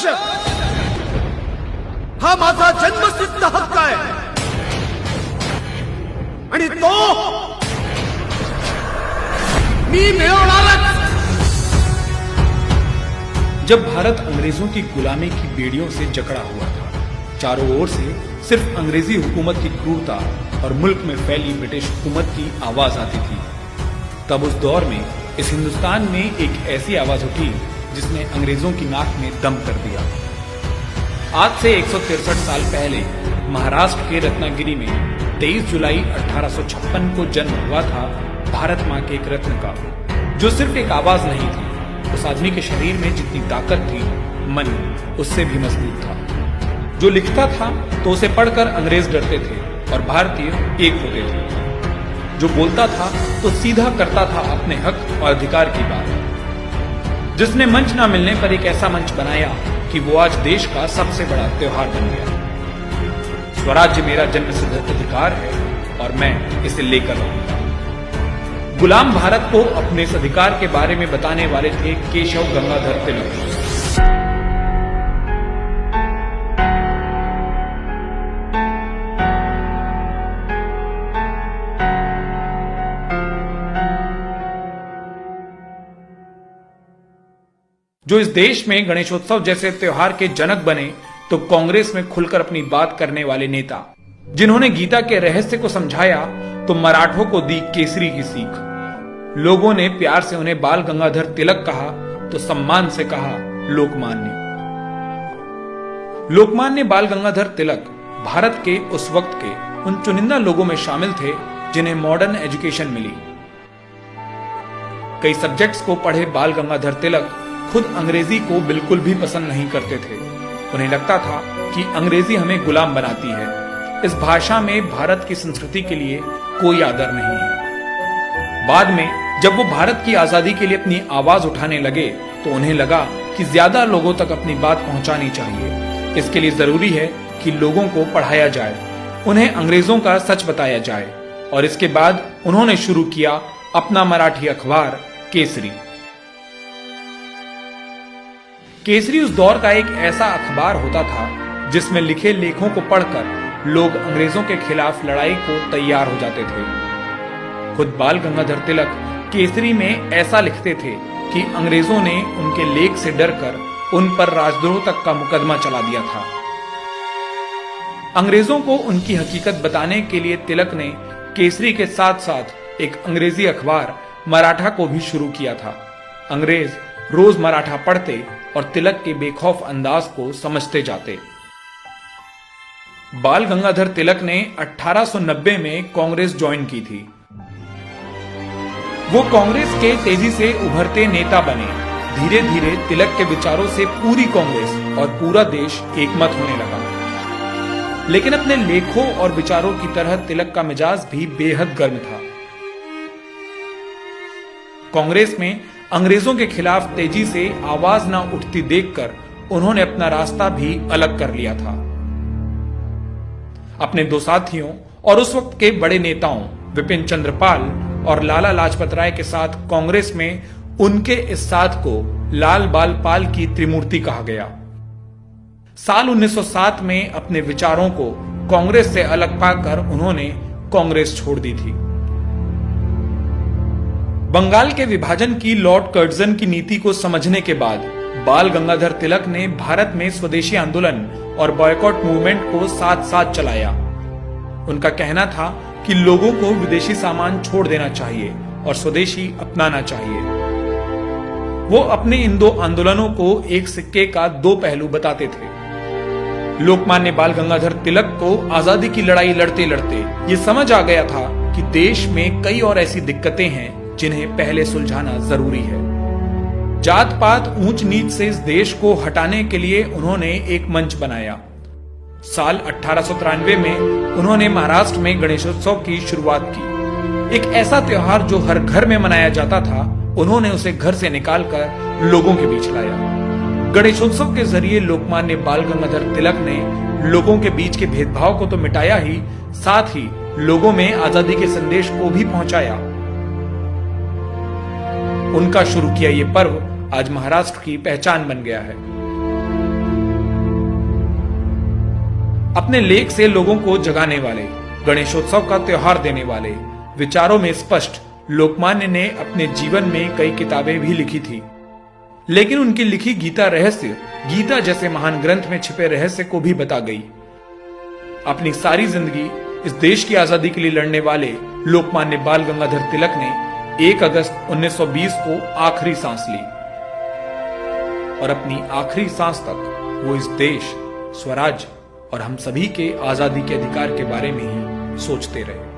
स्वराज्य हा माझा जन्मसिद्ध हक्क आहे आणि तो मी मिळवणारच। जब भारत अंग्रेजों की गुलामी की बेड़ियों से जकड़ा हुआ था, चारों ओर से सिर्फ अंग्रेजी हुकूमत की क्रूरता और मुल्क में फैली ब्रिटिश हुकूमत की आवाज आती थी, तब उस दौर में इस हिंदुस्तान में एक ऐसी आवाज उठी जिसने अंग्रेजों की नाक में दम कर दिया। आज से 163 साल पहले महाराष्ट्र के रत्नागिरी में 23 जुलाई 1856 को जन्म हुआ था भारत मां के एक रत्न का, जो सिर्फ एक आवाज नहीं थी। उस आदमी के शरीर में जितनी ताकत थी, मन उससे भी मजबूत था। जो लिखता था तो उसे पढ़कर अंग्रेज डरते थे और भारतीय एक होते थे। जो बोलता था तो सीधा करता था अपने हक और अधिकार की बात। जिसने मंच ना मिलने पर एक ऐसा मंच बनाया कि वो आज देश का सबसे बड़ा त्योहार बन गया। स्वराज्य मेरा जन्मसिद्ध अधिकार है और मैं इसे लेकर रहूंगा। गुलाम भारत को अपने इस अधिकार के बारे में बताने वाले थे केशव गंगाधर तिलक। जो इस देश में गणेशोत्सव जैसे त्योहार के जनक बने, तो कांग्रेस में खुलकर अपनी बात करने वाले नेता, जिन्होंने गीता के रहस्य को समझाया तो मराठों को दी केसरी की सीख। लोगों ने प्यार से उन्हें बाल गंगाधर तिलक कहा तो सम्मान से कहा लोकमान्य। लोकमान्य बाल गंगाधर तिलक भारत के उस वक्त के उन चुनिंदा लोगों में शामिल थे जिन्हें मॉडर्न एजुकेशन मिली। कई सब्जेक्ट्स को पढ़े बाल गंगाधर तिलक खुद अंग्रेजी को बिल्कुल भी पसंद नहीं करते थे। उन्हें लगता था कि अंग्रेजी हमें गुलाम बनाती है, इस भाषा में भारत की संस्कृति के लिए कोई आदर नहीं है। बाद में जब वो भारत की आजादी के लिए अपनी आवाज उठाने लगे तो उन्हें लगा कि ज्यादा लोगों तक अपनी बात पहुंचानी चाहिए। इसके लिए जरूरी है कि लोगों को पढ़ाया जाए, उन्हें अंग्रेजों का सच बताया जाए। और इसके बाद उन्होंने शुरू किया अपना मराठी अखबार केसरी। केसरी उस दौर का एक ऐसा अखबार होता था जिसमें लिखे लेखों को पढ़कर लोग अंग्रेजों के खिलाफ लड़ाई को तैयार हो जाते थे। खुद बाल गंगाधर तिलक केसरी में ऐसा लिखते थे कि अंग्रेजों ने उनके लेख से डरकर उन पर राजद्रोह तक का मुकदमा चला दिया था। अंग्रेजों को उनकी हकीकत बताने के लिए तिलक ने केसरी के साथ साथ एक अंग्रेजी अखबार मराठा को भी शुरू किया था। अंग्रेज रोज मराठा पढ़ते और तिलक के बेखौफ अंदाज को समझते जाते। बाल गंगाधर तिलक ने 1890 में कांग्रेस ज्वाइन की थी। वो कांग्रेस के तेजी से उभरते नेता बने। धीरे धीरे तिलक के विचारों से पूरी कांग्रेस और पूरा देश एकमत होने लगा। लेकिन अपने लेखों और विचारों की तरह तिलक का मिजाज भी बेहद गर्म था। कांग्रेस में अंग्रेजों के खिलाफ तेजी से आवाज ना उठती देखकर उन्होंने अपना रास्ता भी अलग कर लिया था। अपने दो साथियों और उस वक्त के बड़े नेताओं विपिन चंद्र पाल और लाला लाजपत राय के साथ कांग्रेस में उनके इस साथ को लाल बाल पाल की त्रिमूर्ति कहा गया। साल 1907 में अपने विचारों को कांग्रेस से अलग पाकर उन्होंने कांग्रेस छोड़ दी थी। बंगाल के विभाजन की लॉर्ड कर्जन की नीति को समझने के बाद बाल गंगाधर तिलक ने भारत में स्वदेशी आंदोलन और बॉयकॉट मूवमेंट को साथ साथ चलाया। उनका कहना था कि लोगों को विदेशी सामान छोड़ देना चाहिए और स्वदेशी अपनाना चाहिए। वो अपने इन दो आंदोलनों को एक सिक्के का दो पहलू बताते थे। लोकमान्य बाल गंगाधर तिलक को आजादी की लड़ाई लड़ते लड़ते ये समझ आ गया था कि देश में कई और ऐसी दिक्कतें हैं जिन्हें पहले सुलझाना जरूरी है। जात पात ऊंच नीच से इस देश को हटाने के लिए उन्होंने एक मंच बनाया। साल 1893 में उन्होंने महाराष्ट्र में गणेशोत्सव की शुरुआत की। एक ऐसा त्योहार जो हर घर में मनाया जाता था, उन्होंने उसे घर से निकालकर लोगों के बीच लाया। गणेशोत्सव के जरिए लोकमान्य बाल गंगाधर तिलक ने लोगों के बीच के भेदभाव को तो मिटाया ही, साथ ही लोगों में आजादी के संदेश को भी पहुंचाया। उनका शुरू किया ये पर्व आज महाराष्ट्र की पहचान बन गया है। अपने लेख से लोगों को जगाने वाले, गणेशोत्सव का त्योहार देने वाले, विचारों में स्पष्ट लोकमान्य ने अपने जीवन में कई किताबें भी लिखी थी, लेकिन उनकी लिखी गीता रहस्य, गीता जैसे महान ग्रंथ में छिपे रहस्य को भी बता गई। अपनी सारी जिंदगी इस देश की आजादी के लिए लड़ने वाले लोकमान्य बाल गंगाधर तिलक ने 1 अगस्त 1920 को आखिरी सांस ली और अपनी आखिरी सांस तक वो इस देश, स्वराज और हम सभी के आजादी के अधिकार के बारे में ही सोचते रहे।